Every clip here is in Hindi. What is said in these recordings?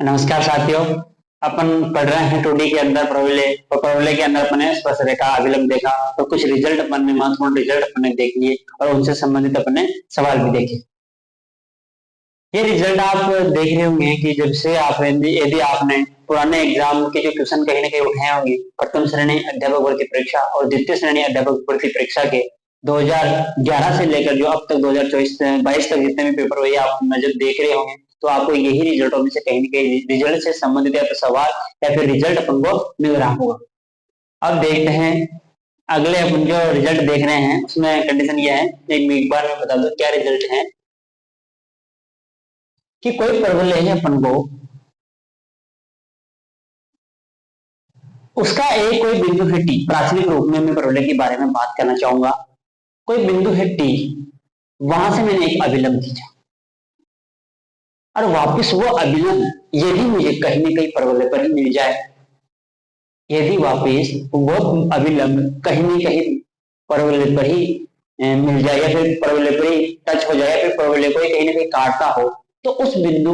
नमस्कार साथियों। अपन पढ़ रहे हैं टूडी के अंदर परवलय और परवलय के अंदर अपन ने स्पर्श रेखा अभिलंब देखा। तो कुछ रिजल्ट अपन ने महत्वपूर्ण रिजल्ट अपन ने देख लिए और उनसे संबंधित अपन ने सवाल भी देखे। ये रिजल्ट आप देख रहे होंगे कि जब से आप यदि आपने पुराने एग्जाम के जो क्वेश्चन कहीं ना कहीं उठाए होंगे, प्रथम श्रेणी अध्यापक भर्ती परीक्षा और द्वितीय श्रेणी अध्यापक भर्ती परीक्षा के 2011 से लेकर जो अब तक 2024-22 तक जितने भी पेपर हुए आप नजर देख रहे होंगे, तो आपको यही रिजल्टों में से कहीं ना कहीं रिजल्ट से संबंधित या तो सवाल या फिर रिजल्ट अपन को मिल रहा होगा। अब देखते हैं अगले अपन जो रिजल्ट देख रहे हैं उसमें कंडीशन यह है, एक बार मैं बता दूं क्या रिजल्ट है कि कोई परवलय है अपन को, उसका एक कोई बिंदु है टी। प्राथमिक रूप में मैं परवलय के बारे में बात करना चाहूंगा। कोई बिंदु है टी, वहां से मैंने एक अभिलंब खींचा और वापस वो अभिलंब यदि मुझे कहीं न कहीं परवलय पर ही मिल जाए, यदि वापस वो अभिलंब कहीं न कहीं परवलय पर ही मिल जाए या फिर परवलय पर ही टच हो जाए या फिर परवलय को ही कहीं न कहीं काटता हो, तो उस बिंदु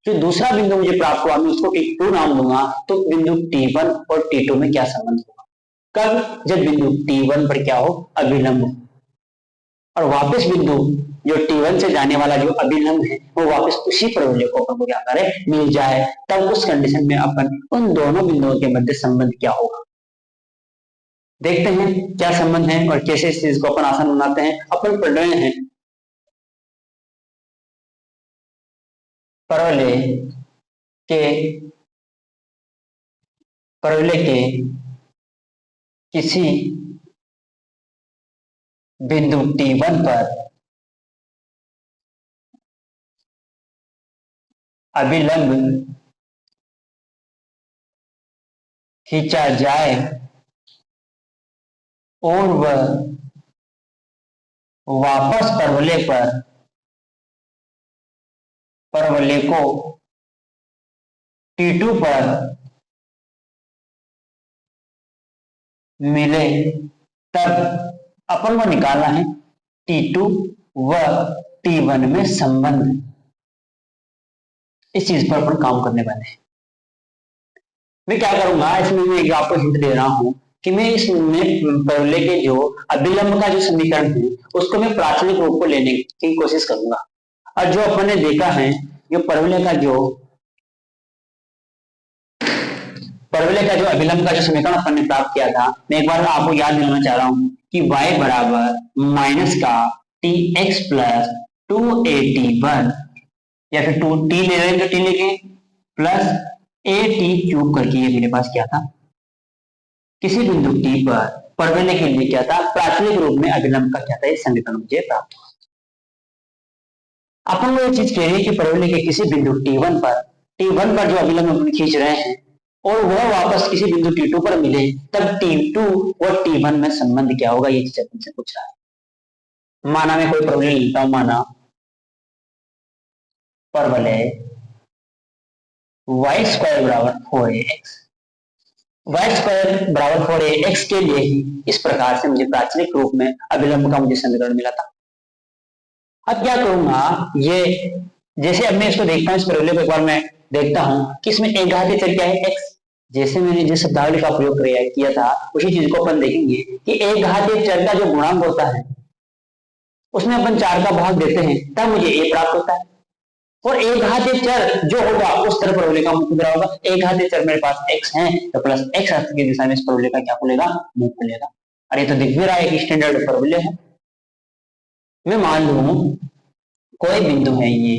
जो दूसरा बिंदु मुझे प्राप्त हुआ मैं उसको T2 नाम दूंगा। तो बिंदु T1 और T2 में क्या संबंध होगा? कब? जब बिंदु T1 पर क्या हो? अभिलंब हो और वापस बिंदु जो T1 से जाने वाला जो अभिलंब है वो वापस उसी परवलय को अपन को क्या करे? मिल जाए। तब उस कंडीशन में अपन उन दोनों बिंदुओं के मध्य संबंध क्या होगा देखते हैं क्या संबंध है और कैसे इस चीज को अपन आसान बनाते हैं। अपन पढ़ रहे हैं परवलय के किसी बिंदु T1 पर अभिलंब खींचा जाए और वह वापस परवलय को T2 पर मिले, तब अपन को निकालना है T2 व T1 में संबंध। इस चीज पर अपन काम करने वाले हैं। मैं क्या करूंगा, इसमें मैं आपको हिंट दे रहा हूं कि मैं इसमें परवलय के जो अभिलंब का जो समीकरण है उसको मैं प्राथमिक रूप को लेने की कोशिश करूंगा। और जो अपन ने देखा है जो परवलय का जो अभिलंब का जो समीकरण अपन ने प्राप्त किया था, मैं एक बार आपको याद दिलाना चाह रहा हूं कि y बराबर माइनस का tx प्लस 2at1 या फिर 2t ले रहे हैं तो t लेके प्लस at क्यूब करके ये मेरे पास क्या था, किसी बिंदु t पर परवलय के लिए क्या था, प्राथमिक रूप में अभिलंब का क्या था, इस समीकरण मुझे प्राप्त हुआ। अपन को ये चीज कह रही है कि परवलय के किसी बिंदु T1 पर जो अभिलंब अपन खींच रहे हैं और वह वापस किसी बिंदु T2 पर मिले, तब T2 और T1 में संबंध क्या होगा, ये चीज अपन से पूछ रहा है। माना मैं कोई परवलय लेता हूं, माना परवलय y स्क्वायर बराबर 4ax, y स्क्वायर बराबर 4ax के लिए ही इस प्रकार से मुझे प्राथमिक रूप में अभिलंब का मुझे समीकरण मिला था। अब क्या करूंगा, ये जैसे अब मैं इसको देखता हूं, इस परवलय को एक बार मैं देखता हूं कि इसमें एक घातीय चर क्या है, x। जैसे मैंने जिस शब्दावली का प्रयोग किया था उसी चीज को अपन देखेंगे कि एक घातीय चर का जो गुणांक होता है उसमें अपन 4 का भाग देते हैं तब मुझे a प्राप्त होता है। और एक घातीय चर जो होगा उस तरह परवलय का मुख खुलेगा होगा। एक घातीय चर मेरे पास x है तो प्लस x अक्ष की दिशा में इस परवलय का क्या खुलेगा, मुख खुलेगा। और ये तो दिख भी रहा है कि स्टैंडर्ड परवलय है। मैं मान लूं कोई बिंदु है ये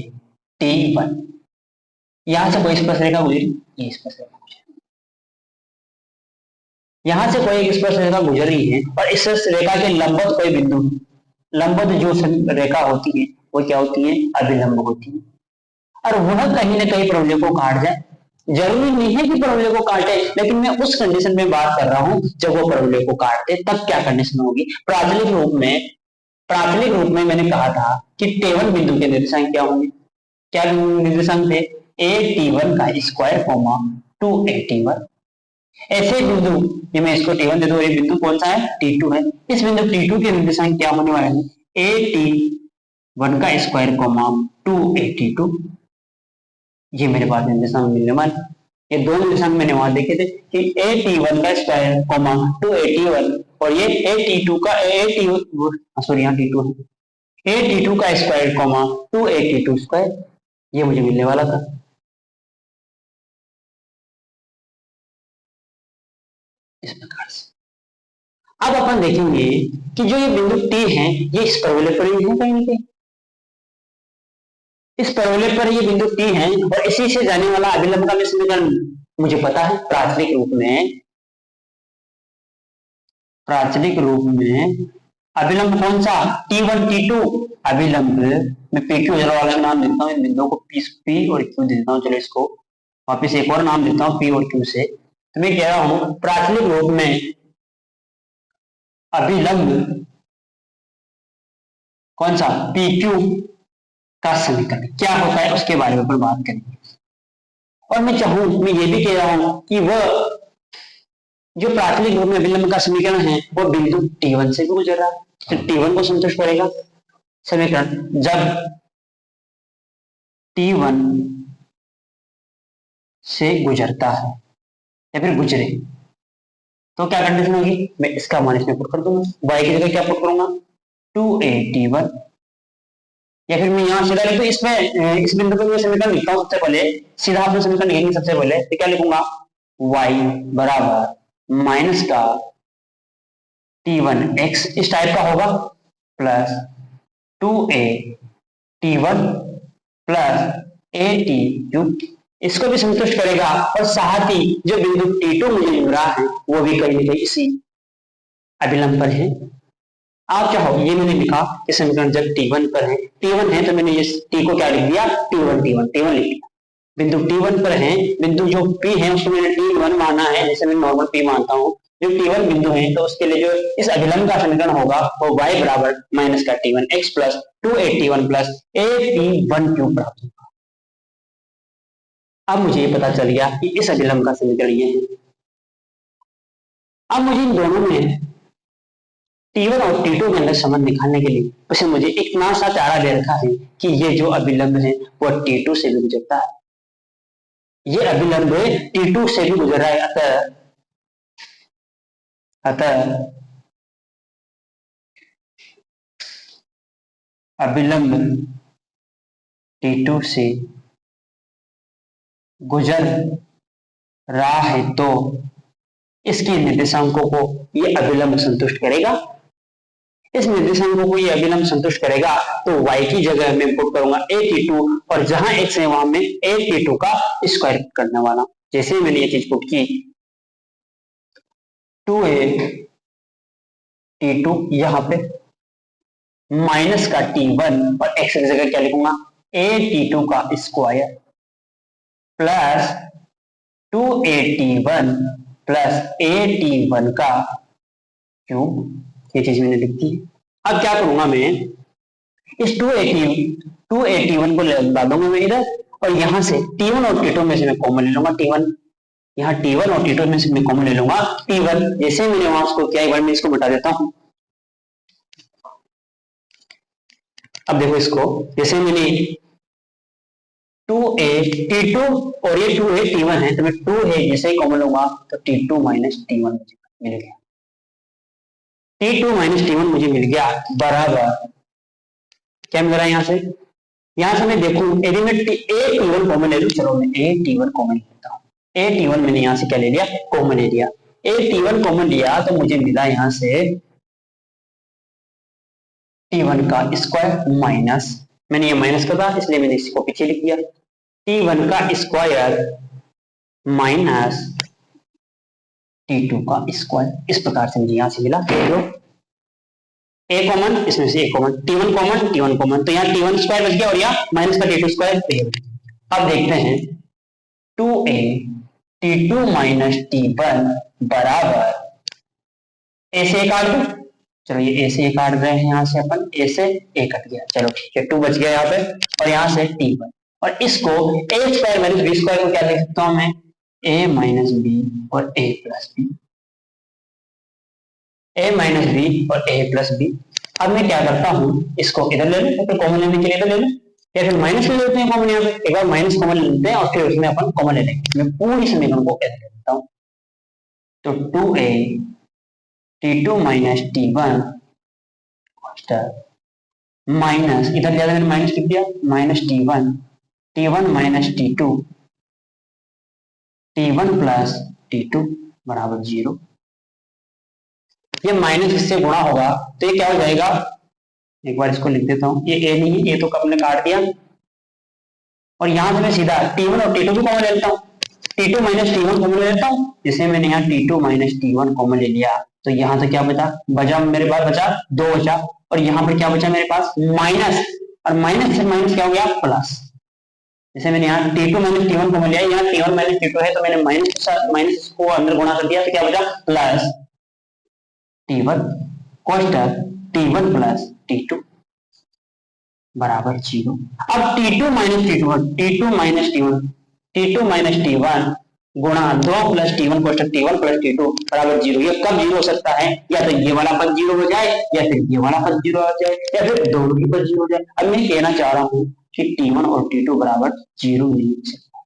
T1, यहां से कोई स्पर्श रेखा गुजरी, ये स्पर्श रेखा गुजरी, यहां से कोई एक स्पर्श रेखा गुजर रही है और इस रेखा के लंबवत कोई बिंदु, लंबवत जो रेखा होती है वो क्या होती है, अभिलंब होती है। और वह कहीं ना कहीं परवलय को काट जाए। जरूरी नहीं है कि परवलय को काटे, लेकिन मैं उस कंडीशन में बात कर रहा हूं जब वो परवलय को काटते तब क्या कंडीशन होगी। प्राथमिक रूप में मैंने कहा था कि T1 बिंदु के निर्देशांक क्या होंगे, क्या निर्देशांक थे, at1 का स्क्वायर 2at1। ऐसे बिंदु ये मैं इसको T1 दे दूं, ये बिंदु कौन सा है, T2 है। इस बिंदु T2 के निर्देशांक क्या होने वाले हैं, at1 का स्क्वायर 2at2। ये मेरे पास निर्देशांक मिलने वाले। ये दो निर्देशांक मैंने वहां देखे थे कि ए टी वन का स्क्वायर कॉमा 281 और ये ए टी टू का सॉरी यहाँ टी टू है, ए टी टू का स्क्वायर कॉमा 282 स्क्वायर, ये मुझे मिलने वाला था। इस प्रकार से अब अपन देखेंगे कि जो ये बिंदु टी है ये इस परवलय पर ही है, कहीं ना कहीं इस परवलय पर ये बिंदु टी है और इसी से जाने वाला अभिलंब का समीकरण मुझे पता है प्राचलिक रूप में अभिलंब कौन सा, T1 T2 अभिलंब। मैं पी क्यू वाला नाम देता हूँ इन बिंदुओं को, पी और क्यू देता हूँ। चलो इसको वापिस एक और नाम देता हूँ पी और क्यू से। तो मैं कह रहा हूं प्राचलिक रूप में अभिलंब कौन सा, पी क्यू का समीकरण क्या होता है उसके बारे में अपन बात करेंगे। और मैं ये भी कह रहा हूं कि वह जो प्राथमिक रूप में अभिलंब का समीकरण है वो बिंदु T1 से भी गुजर रहा है, तो T1 को संतुष्ट करेगा समीकरण। जब T1 से गुजरता है या फिर गुजरे तो क्या कंडीशन होगी, मैं इसका मान इसमें पुट कर दूंगा, y की जगह क्या पुट करूंगा 2a T1, या फिर मैं यहां सीधा लिख दूं, इसमें इस बिंदु पे मैं समीकरण लिखता हूं सबसे पहले, सीधा अपना समीकरण लिखेंगे सबसे पहले, तो क्या लिखूंगा y बराबर माइनस का T1 x इस टाइप का होगा plus 2a T1 plus a T cube, इसको भी संतुष्ट करेगा और साथ ही जो बिंदु T2 मुझे मिल रहा है वो भी कहीं ना कहीं इसी अभिलंब पर है। आप क्या हो, ये मैंने लिखा कि समीकरण जब T1 पर है, T1 है तो मैंने ये T को क्या लिख दिया T1 लिख दिया। बिंदु T1 पर है, बिंदु जो P है उसको मैंने T1 माना है, जैसे मैं नॉर्मल P मानता हूँ। जो T1 बिंदु है तो उसके लिए जो इस अभिलंब का समीकरण होगा वो y बराबर माइनस का T1 x plus 2a plus a T1 cube प्राप्त होगा। अब मुझे ये पता चल गया कि इस अभिलंब का समीकरण ये है। अब मुझे इन दोनों में T1 और T2 के अंदर संबंध निकालने के लिए उसे मुझे इतना सा चारा दे रखा है कि ये जो अभिलंब है वो T2 से भी गुजरता है, ये अभिलंब T2 से भी गुजर रहा है। अतः अभिलंब T2 से गुजर रहा है तो इसके निर्देशांकों को ये अभिलंब संतुष्ट करेगा। इस निर्देशांकों को ये अभिलंब संतुष्ट करेगा तो y की जगह मैं पुट करूंगा a T2 और जहां x है वहां मैं a T2 का स्क्वायर करने वाला। जैसे मैंने ये चीज पुट की 2a T2 यहाँ पे माइनस का T1 और x की जगह क्या लिखूंगा a T2 का square plus 2a T1 plus a T1 का क्यूब, ये चीज मैंने लिख दी। अब क्या करूंगा मैं इस 2a T1 को लगा दूंगा मैं इधर और यहां से T1 और T2 में से मैं कॉमन ले लूंगा T1, यहाँ T1 और T2 में से मैं कॉमन ले लूंगा T1। जैसे मैंने वहां उसको किया एक बार मैं इसको बता देता हूं। अब देखो इसको, जैसे मैंने 2a T2 और ये 2a T1 है तो मैं 2 है जैसे ही कॉमन लूंगा तो T2 माइनस T1 मिल गया। T2 माइनस T1 मुझे मिल गया बराबर क्या मिल रहा है यहां से मैं देखूं यदि मैं a T1 कॉमन ले लूं, चलो मैं a T1 कॉमन लेता हूं। a T1 मैंने यहां से क्या ले लिया कॉमन ले लिया, a T1 कॉमन लिया तो मुझे मिला यहां से T1 का स्क्वायर माइनस, मैंने ये माइनस कर था इसलिए मैंने इसको पीछे लिख दिया, T1 का स्क्वायर माइनस T2 का स्क्वायर। इस प्रकार से मुझे यहां से मिला जो a कॉमन, इसमें से a common, T1 common T1 common, तो यहाँ T1 स्क्वायर बच गया और यहाँ माइनस का T2 स्क्वायर। अब देखते हैं 2a T2 माइनस T1 बराबर a से काट दो, चलो ये a से काट रहे हैं, यहाँ से अपन a से a कट गया, चलो ठीक है 2 बच गया यहाँ पे और यहाँ से T1 और इसको a square minus b square को क्या लिख सकता हूँ मैं a माइनस बी और a plus b, a minus b और a प्लस बी। अब मैं क्या करता हूं इसको इधर ले लूं, तो कॉमन लेने के लिए इधर ले लूं, या फिर माइनस ले लेते हैं कॉमन, यहाँ पे एक बार माइनस कॉमन ले लेते हैं और फिर उसमें अपन कॉमन ले लेंगे। मैं पूरी समीकरण को कैसे लेता हूँ, तो 2a t2 minus t1 minus, इधर ज्यादा मैंने माइनस लिख दिया, minus t1 minus t1 plus t2 बराबर 0। ये माइनस इससे गुणा होगा तो ये क्या हो जाएगा, एक बार इसको लिख देता हूँ, ये a नहीं है, ये तो हमने काट दिया, और यहां से मैं सीधा t1 और t2 भी कॉमन ले लेता हूँ, t2 माइनस t1 कॉमन ले लेता हूँ। जैसे मैंने यहाँ t2 माइनस t1 कॉमन ले लिया तो यहाँ से क्या बचा मेरे पास बचा 2 बचा, और यहाँ पर क्या बचा मेरे पास माइनस, और माइनस से माइनस क्या हो गया प्लस। जैसे मैंने यहाँ t2 माइनस t1 कॉमन लिया, यहाँ t1 माइनस t2 है तो मैंने माइनस को अंदर गुणा कर दिया तो क्या बचा plus t1 कोष्टक t1 plus t2 बराबर 0। अब t2 माइनस t1 गुणा 2 plus t1 कोष्टक t1 plus t2 बराबर 0। ये कब 0 हो सकता है, या तो ये वाला पद 0 हो जाए, या फिर ये वाला पद 0 हो जाए, या फिर दोनों ही पद 0 हो जाए। अब मैं कहना चाह रहा हूं कि t1 और t2 बराबर 0 नहीं हो सकता।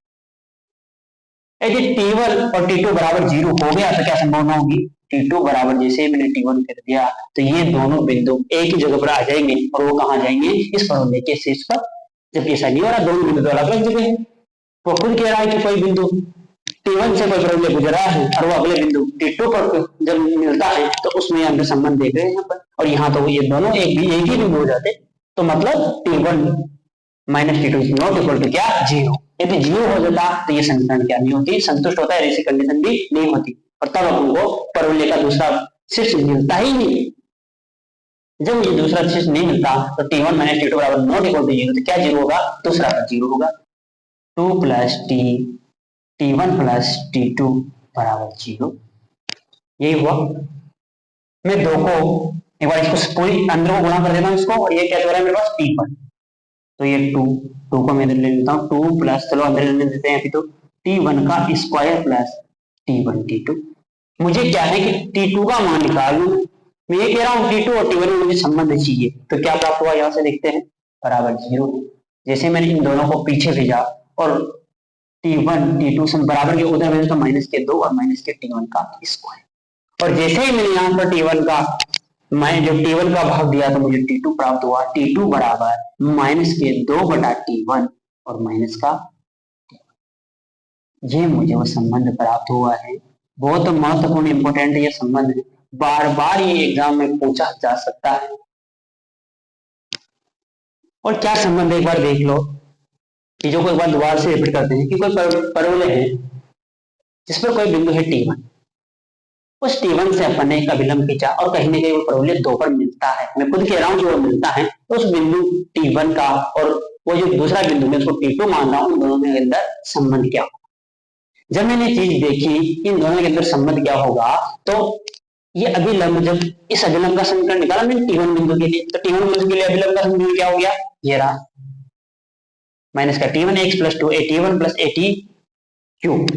यदि t1 और t2 बराबर 0 हो गया तो क्या संभावना होगी, t2 बराबर जैसे ही मैंने t1 कर दिया तो ये दोनों बिंदु एक ही जगह पर आ जाएंगे, और वो कहां जाएंगे, इस परवलय के शीर्ष पर। जबकि ऐसा नहीं हो रहा, दोनों बिंदु अलग अलग जगह है। वो खुद कह रहा है कि कोई बिंदु t1 से कोई परवलय गुजरा है और वो अगले बिंदु t2 पर जब मिलता है तो उसमें अंदर संबंध देख रहे हैं यहाँ पर, और यहाँ तो ये दोनों एक ही बिंदु हो जाते, तो मतलब t1 माइनस t2 is not equal to क्या 0। यदि 0 हो जाता तो ये समीकरण क्या नहीं होती, संतुष्ट होता है, ऐसी कंडीशन भी नहीं होती, और तब अपन को परवलय का दूसरा शीर्ष मिलता ही नहीं। जब ये दूसरा शीर्ष नहीं मिलता तो t1 माइनस t2 बराबर नॉट इक्वल टू 0, तो क्या 0 होगा, दूसरा पद 0 होगा। 2 प्लस t1 प्लस t2 बराबर 0, यही हुआ। मैं 2 को एक बार इसको पूरी अंदर को गुणा कर देता हूँ इसको, और ये क्या हो रहा है मेरे पास t1, तो ये 2 को मैं इधर ले लेता हूँ, 2 प्लस, चलो अंदर ले लेते हैं अभी, तो t1 का स्क्वायर प्लस t1 t2। मुझे क्या है कि t2 का मान निकाल लूं, मैं ये कह रहा हूँ t2 और t1 में मुझे संबंध चाहिए, तो क्या प्राप्त हुआ, यहाँ से देखते हैं बराबर 0। जैसे मैंने इन दोनों को पीछे भेजा और t1 t2 से बराबर के उधर भेजा तो माइनस के 2 और माइनस के t1 का स्क्वायर, और जैसे ही मैंने यहाँ पर t1 का भाग दिया तो मुझे t2 प्राप्त हुआ, t2 बराबर माइनस के 2 बटा t1 और माइनस का, ये मुझे वो संबंध प्राप्त हुआ है। बहुत महत्वपूर्ण इंपोर्टेंट ये संबंध है, बार बार ये एग्जाम में पूछा जा सकता है। और क्या संबंध एक बार देख लो, चीजों को एक बार दोबारा से रिपीट करते हैं कि कोई परवलय है जिस पर कोई बिंदु है t1, उस t1 से अपन ने एक अभिलंब खींचा और कहीं ना कहीं वो परवलय 2 पर मिलता है, मैं खुद कह रहा हूं कि वो मिलता है, तो उस बिंदु t1 का और वो जो दूसरा बिंदु मैं उसको t2 मान रहा हूं, उन दोनों के अंदर संबंध क्या होगा। जब मैंने चीज देखी इन दोनों के अंदर संबंध क्या होगा, तो ये अभिलंब, जब इस अभिलंब का समीकरण निकाला मैंने t1 बिंदु के लिए, तो t1 बिंदु के लिए अभिलंब का समीकरण क्या हो गया, ये रहा, माइनस का t1 x plus 2 at1 plus at cube.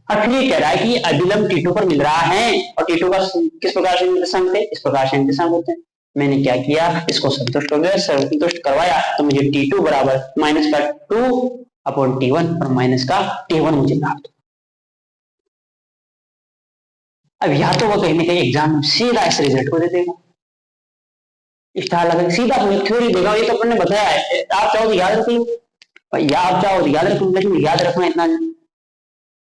अब फिर ये कह रहा है कि अभिलंब t2 पर मिल रहा है, और t2 का किस प्रकार से निर्देशांक थे, इस प्रकार से निर्देशांक होते हैं। मैंने क्या किया, इसको संतुष्ट हो गया, संतुष्ट करवाया, तो मुझे t2 बराबर माइनस का 2 अपॉन t1 और माइनस का t1 मुझे प्राप्त। अब या तो वो कहीं ना कहीं एग्जाम में सीधा इस रिजल्ट को दे देगा, स्टार लगा सीधा थ्योरी देगा, ये तो अपन ने बताया है, आप चाहो तो याद रख लो, या आप चाहो तो याद रख लो, लेकिन याद रखना इतना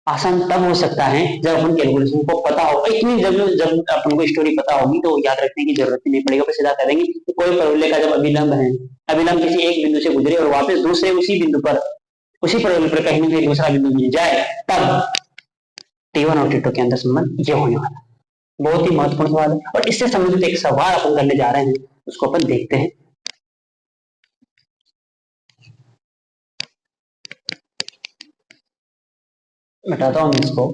आसान तब हो सकता है जब अपन कैलकुलेशन को पता हो। इतनी जब अपन को स्टोरी पता होगी तो याद रखने की जरूरत ही नहीं पड़ेगा, फिर सीधा कह देंगे कि कोई परवलय का जब अभिलंब है, अभिलंब किसी एक बिंदु से गुजरे और वापस दूसरे उसी बिंदु पर, उसी परवलय पर कहीं ना कहीं दूसरा बिंदु मिल जाए, तब t1 और t2 के अंदर संबंध ये होने वाला है। बहुत ही महत्वपूर्ण सवाल है, और इससे संबंधित एक सवाल अपन करने जा रहे हैं, उसको अपन देखते हैं। बताता हूं इसको,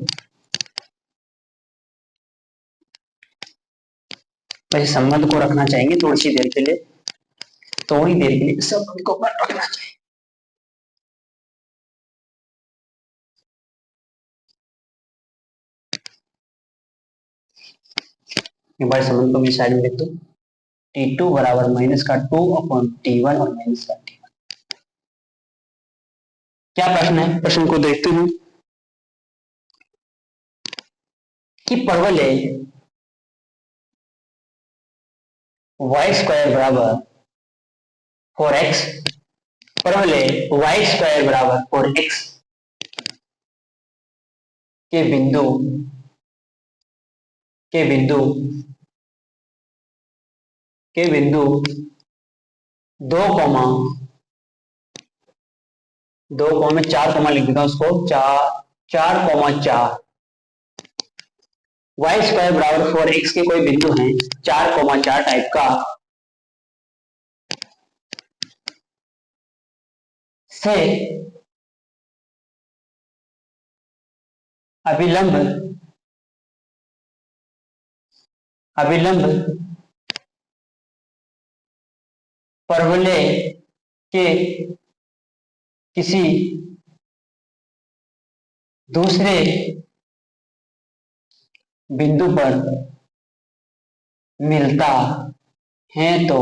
वैसे संबंध को रखना चाहेंगे थोड़ी सी देर के लिए, थोड़ी देर के लिए संबंध को रखना चाहिए। एक बार संबंध को मैं साइड में लिख दूं, t2 बराबर माइनस का 2 अपॉन t1 और माइनस का t1। क्या प्रश्न है, प्रश्न को देखते हैं कि परवलय वाई स्क्वायर बराबर 4x, परवलय वाई स्क्वायर बराबर 4x के बिंदु के बिंदु के बिंदु 2,4 लिख देता हूं उसको, 4,4 वाई स्क्वायर बराबर 4x के कोई बिंदु हैं 4,4 टाइप का से अभिलंब परवलय के किसी दूसरे बिंदु पर मिलता है तो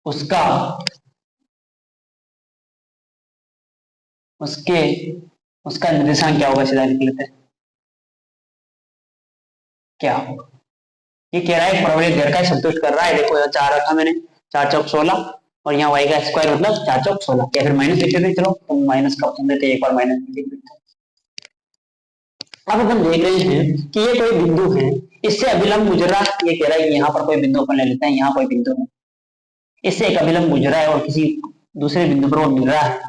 उसका निर्देशांक क्या होगा, सीधा लिख लेते हैं। क्या होगा, ये कह रहा है परवलय घर का संतुष्ट कर रहा है। देखो यहाँ 4 रखा मैंने, 4 चौक 16 और यहाँ y का स्क्वायर मतलब 4 चौक 16, या फिर माइनस लिख देते, चलो तुम माइनस का ऑप्शन देते, एक बार माइनस लिख देते। अब हम देख रहे हैं कि ये कोई बिंदु है, इससे अभिलंब गुजरा, ये कह रहा है कि यहाँ पर कोई बिंदु अपन ले लेते हैं, यहाँ कोई बिंदु है, इससे एक अभिलंब गुजरा है और किसी दूसरे बिंदु पर वो मिल रहा है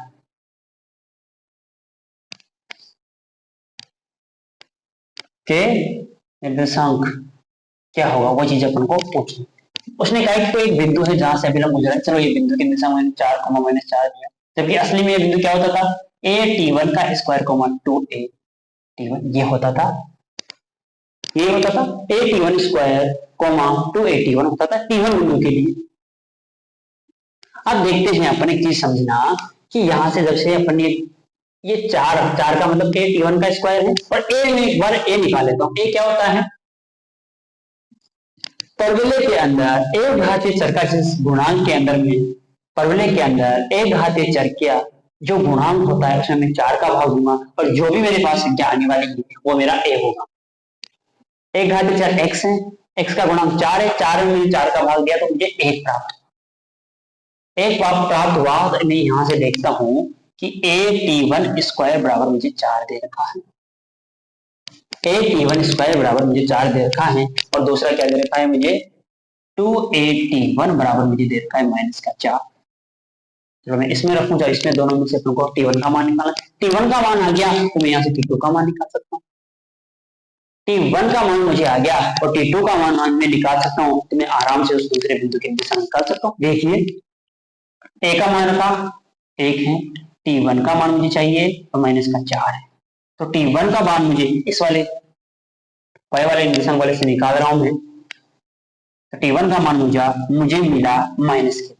के निर्देशांक क्या होगा, वो चीज अपन को पूछनी। उसने कहा कि कोई एक बिंदु है जहां से अभिलंब गुजरा है, चलो ये बिंदु के निर्देशांक मैंने 4,-4 दिया, जबकि असली में ये बिंदु क्या होता था, a_t1 का स्क्वायर 2a_t1, ये होता था a_t1 स्क्वायर 2a_t1 होता था t1 बिंदु के लिए। अब देखते हैं अपन एक चीज समझना कि यहां से जब से अपन ये 4 का मतलब a_t1 का स्क्वायर है, और a में एक बार a निकाल लेता हूं। a क्या होता है, परवलय के अंदर एक घातीय चर का जिस गुणांक के अंदर में, परवलय के अंदर एक घातीय चर का जो गुणांक होता है उसमें मैं 4 का भाग दूंगा, और जो भी मेरे पास संख्या आने वाली है वो मेरा a होगा। एक घातीय चर x है, x का गुणांक 4 है, 4 में मैंने 4 का भाग दिया तो मुझे 1 प्राप्त हुआ। 1 प्राप्त हुआ तो मैं यहां से देखता हूं कि a_t1 स्क्वायर बराबर मुझे 4 दे रखा है, a_t1 स्क्वायर बराबर मुझे 4 दे रखा है, और दूसरा क्या दे रखा है मुझे, 2a_t1 बराबर मुझे दे रखा है -4। चलो मैं इसमें रखूं, चाहे इसमें, दोनों में से अपने को t1 का मान निकालना, t1 का मान आ गया तो मैं यहाँ से t2 का मान निकाल सकता हूँ। t1 का मान मुझे आ गया और t2 का मान मैं निकाल सकता हूँ, तो मैं आराम से उस दूसरे बिंदु के निर्देशांक निकाल सकता हूँ। देखिए a का मान रखा 1 है, t1 का मान मुझे चाहिए और -4 है, तो t1 का मान मुझे इस वाले y वाले निर्देशांक वाले से निकाल रहा हूं मैं, तो t1 का मान मुझे मिला -2,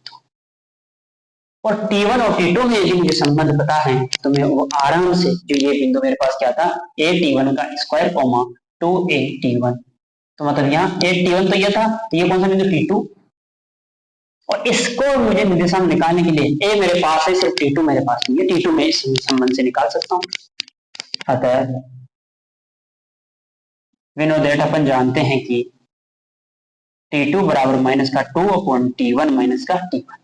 और t1 और t2 में यदि मुझे संबंध पता है तो मैं वो आराम से, जो ये बिंदु मेरे पास क्या था, a_t1 का स्क्वायर 2a_t1, तो मतलब यहाँ a_t1 तो ये था, तो ये कौन सा बिंदु, t2, और इसको मुझे निर्देशांक निकालने के लिए a मेरे पास है, सिर्फ t2 मेरे पास नहीं है, t2 मैं इस संबंध से निकाल सकता हूं। अतः वी नो दैट, अपन जानते हैं कि t2 बराबर -2/t1 -t1।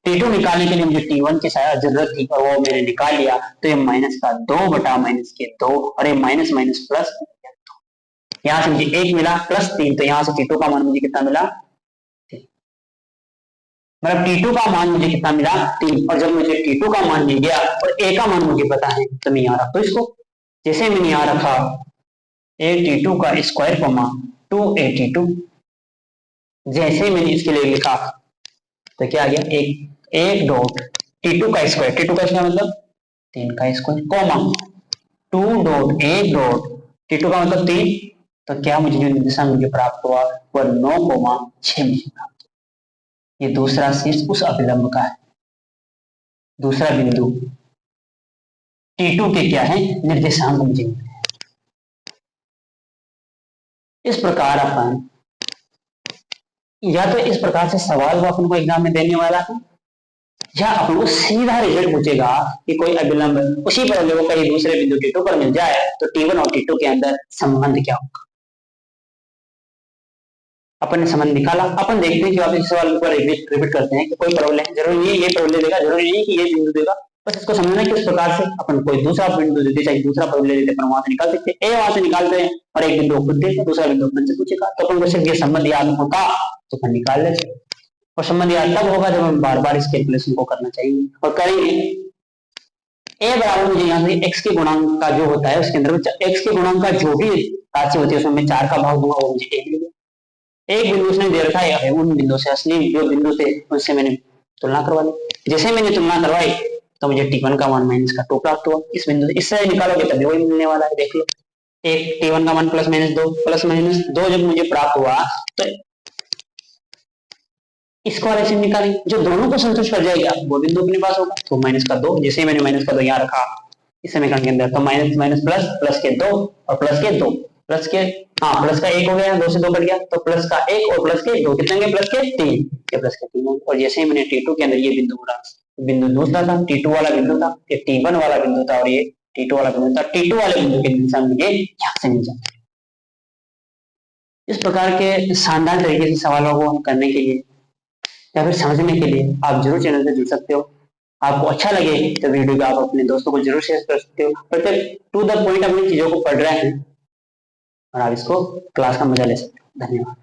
t2 निकालने के लिए मुझे t1 की शायद जरूरत थी और वो मैंने निकाल लिया, तो ये -2/-2 और ये माइनस प्लस, यहाँ से मुझे 1 मिला +3, तो यहाँ से t2 का मान मुझे कितना मिला, मतलब t2 का मान मुझे कितना मिला, 3। और जब मुझे t2 का मान मिल गया और a का मान मुझे पता है, तो मैं यहाँ रखता हूँ इसको। जैसे मैंने यहाँ रखा a_t2 का स्क्वायर 2a_t2, जैसे मैंने इसके लिए लिखा तो क्या आ गया, एक डॉट t2 का स्क्वायर मतलब 3 का square, comma 2 dot 1 dot t2 का मतलब 3, तो क्या मुझे जो निर्देशांक मुझे प्राप्त हुआ वह 9,6 मुझे प्राप्त। ये दूसरा शीर्ष उस अभिलंब का है, दूसरा बिंदु t2 के क्या है, निर्देशांक मुझे मिले। इस प्रकार अपन, या तो इस प्रकार से सवाल वो अपन को एग्जाम में देने वाला है, यहाँ अपन को सीधा रिजल्ट पूछेगा कि कोई अभिलंब उसी पर वो कहीं दूसरे बिंदु T2 पर मिल जाए तो T1 और T2 के अंदर संबंध क्या होगा। अपन ने संबंध निकाला। अपन देखते हैं कि वापस इस सवाल को रिपीट करते हैं कि कोई प्रॉब्लम जरूरी नहीं ये प्रॉब्लम देगा, जरूरी नहीं कि ये बिंदु देगा, बस इसको समझना किस प्रकार से अपन कोई दूसरा बिंदु देते चाहे दूसरा प्रॉब्लम देते अपन वहां से निकाल सकते हैं। वहां से निकालते हैं और एक बिंदु खुद देगा, दूसरा बिंदु अपन से पूछेगा, तो अपन को सिर्फ ये संबंध याद होगा तो अपन निकाल लेते हैं। और संबंध याद तब होगा जब हम बार बार इस कैलकुलेशन को करना चाहिए और करेंगे। ए बराबर मुझे यहाँ से x के गुणांक का जो होता है उसके अंदर x के गुणांक का जो भी राशि होती है उसमें मैं 4 का भाग दूंगा, वो मुझे a मिलेगा। एक बिंदु उसने दे रखा है, उन बिंदु से असली जो बिंदु थे उनसे मैंने तुलना करवा ली। जैसे मैंने तुलना करवाई तो मुझे T1 का मान माइनस का 2 प्राप्त हुआ। इस बिंदु से इससे निकालोगे तभी वही मिलने वाला है। देख लो, एक T1 का मान प्लस माइनस दो जब मुझे प्राप्त हुआ तो इसको वाले से निकालेंगे, जो दोनों को संतुष्ट कर जाएगा वो बिंदु अपने पास होगा। तो माइनस का 2, जैसे मैंने माइनस का 2 यहाँ रखा इस समीकरण के अंदर, तो माइनस माइनस प्लस, प्लस के 2 और प्लस के 2, प्लस के प्लस का 1 हो गया, 2 से 2 कट गया, तो प्लस का 1 और प्लस के 2 कितने, प्लस के 3, ये प्लस के 3। और जैसे ही मैंने T2 के अंदर ये बिंदु बोला, बिंदु दूसरा था, T2 वाला बिंदु था, ये T1 वाला बिंदु था और ये T2 वाला बिंदु था। T2 वाले बिंदु के निशान मुझे यहाँ से मिल जाता है। इस प्रकार के शानदार तरीके से सवालों को करने के लिए या फिर समझने के लिए आप जरूर चैनल से जुड़ सकते हो। आपको अच्छा लगे तो वीडियो को आप अपने दोस्तों को जरूर शेयर कर सकते हो। प्रत्येक टू द पॉइंट अपनी चीजों को पढ़ रहे हैं और आप इसको क्लास का मजा ले सकते हो। धन्यवाद।